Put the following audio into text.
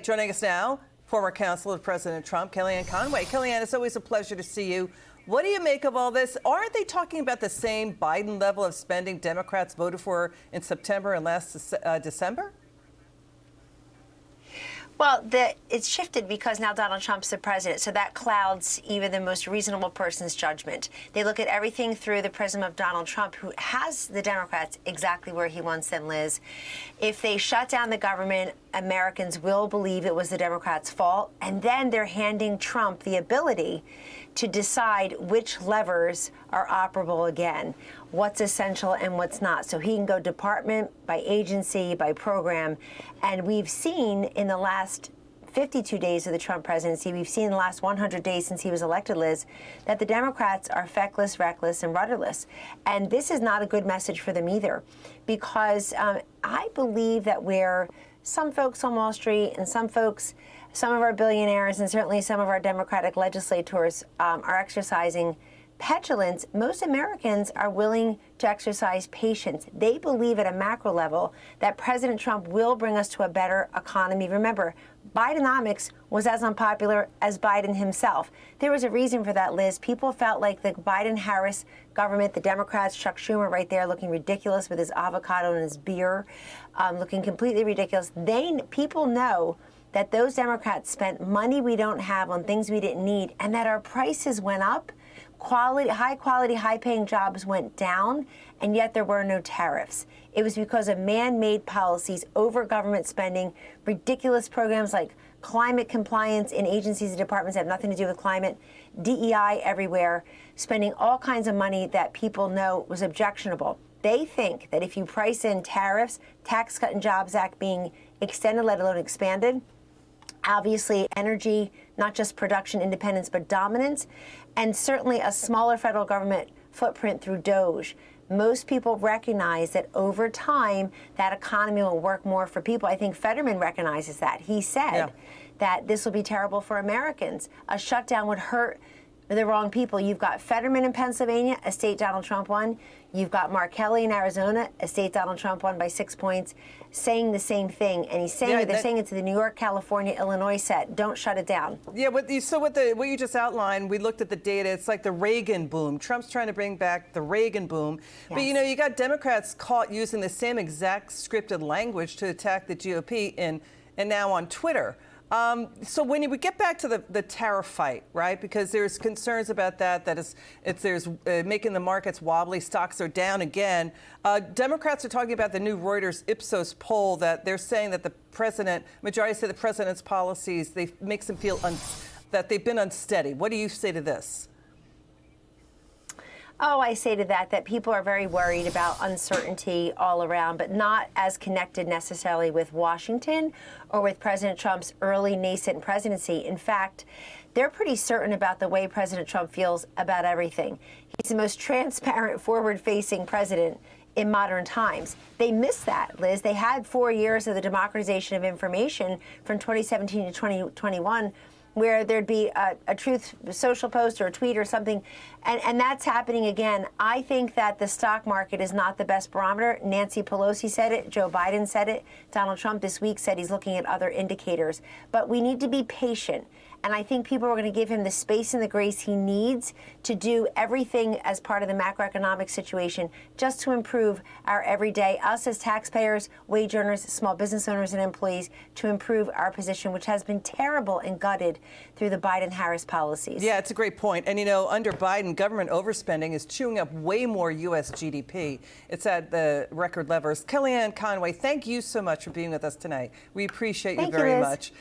joining us now, former counsel of President Trump, Kellyanne Conway. Kellyanne, it's always a pleasure to see you. What do you make of all this? Aren't they talking about the same Biden level of spending Democrats voted for in September and last December? Well, it's shifted because now Donald Trump's the president, so that clouds even the most reasonable person's judgment. They look at everything through the prism of Donald Trump, who has the Democrats exactly where he wants them, Liz. If they shut down the government, Americans will believe it was the Democrats' fault, and then they're handing Trump the ability to decide which levers are operable again, what's essential and what's not. So he can go department by agency, by program. And we've seen in the last 52 days of the Trump presidency, we've seen in the last 100 days since he was elected, Liz, that the Democrats are feckless, reckless, and rudderless. And this is not a good message for them either, because I believe that where some folks on Wall Street and some of our billionaires and certainly some of our Democratic legislators are exercising petulance, most Americans are willing to exercise patience. They believe at a macro level that President Trump will bring us to a better economy. Remember, Bidenomics was as unpopular as Biden himself. There was a reason for that, Liz. People felt like the Biden-Harris government, the Democrats, Chuck Schumer right there looking ridiculous with his avocado and his beer, looking completely ridiculous. People know that those Democrats spent money we don't have on things we didn't need, and that our prices went up, high quality, high paying jobs went down, and yet there were no tariffs. It was because of man-made policies, over government spending, ridiculous programs like climate compliance in agencies and departments that have nothing to do with climate, DEI everywhere, spending all kinds of money that people know was objectionable. They think that if you price in tariffs, Tax Cut and Jobs Act being extended, let alone expanded, obviously energy, not just production independence, but dominance, and certainly a smaller federal government footprint through DOGE. Most people recognize that over time, that economy will work more for people. I think Fetterman recognizes that. He said that this will be terrible for Americans. A shutdown would hurt the wrong people. You've got Fetterman in Pennsylvania, a state Donald Trump won. You've got Mark Kelly in Arizona, a state Donald Trump won by 6 points, saying the same thing. And he's saying they're saying it to the New York, California, Illinois set. Don't shut it down. Yeah, what you just outlined, we looked at the data. It's like the Reagan boom. Trump's trying to bring back the Reagan boom. Yes. But, you got Democrats caught using the same exact scripted language to attack the GOP and now on Twitter. So when we get back to the tariff fight, right, because there's concerns about that there's making the markets wobbly, stocks are down again. Democrats are talking about the new Reuters Ipsos poll that they're saying that majority say the president's policies, makes them feel that they've been unsteady. What do you say to this? Oh, I say to that people are very worried about uncertainty all around, but not as connected necessarily with Washington or with President Trump's early nascent presidency. In fact, they're pretty certain about the way President Trump feels about everything. He's the most transparent, forward-facing president in modern times. They missed that, Liz. They had 4 years of the democratization of information from 2017 to 2021, where there'd be a truth social post or a tweet or something, and that's happening again. I think that the stock market is not the best barometer. Nancy Pelosi said it, Joe Biden said it, Donald Trump this week said he's looking at other indicators. But we need to be patient, and I think people are going to give him the space and the grace he needs to do everything as part of the macroeconomic situation just to improve our everyday, us as taxpayers, wage earners, small business owners and employees, to improve our position, which has been terrible and gutted through the Biden-Harris policies. Yeah, it's a great point. And, under Biden, government overspending is chewing up way more U.S. GDP. It's at the record levels. Kellyanne Conway, thank you so much for being with us tonight. We appreciate you very much.